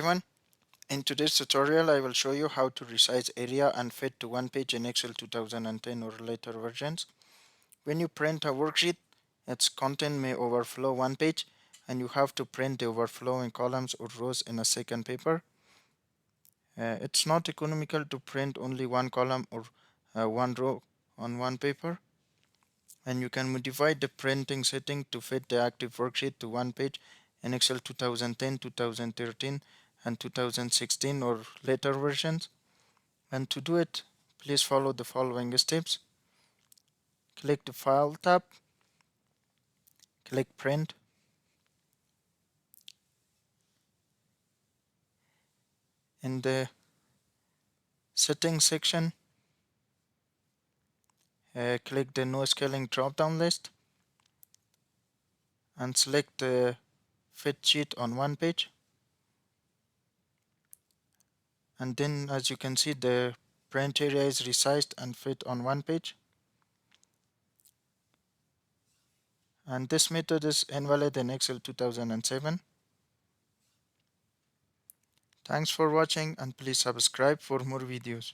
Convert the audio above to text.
everyone. In today's tutorial, I will show you how to resize area and fit to one page in Excel 2010 or later versions. When you print a worksheet, its content may overflow one page and you have to print the overflowing columns or rows in a second paper. It's not economical to print only one column or one row on one paper. And you can modify the printing setting to fit the active worksheet to one page in Excel 2010, 2013 and 2016 or later versions. And to do it, please follow the following steps. Click the File tab, click Print. In the Settings section, click the No Scaling drop-down list and select the Fit Sheet on one page. And then, as you can see, the print area is resized and fit on one page. And this method is invalid in Excel 2007. Thanks for watching and please subscribe for more videos.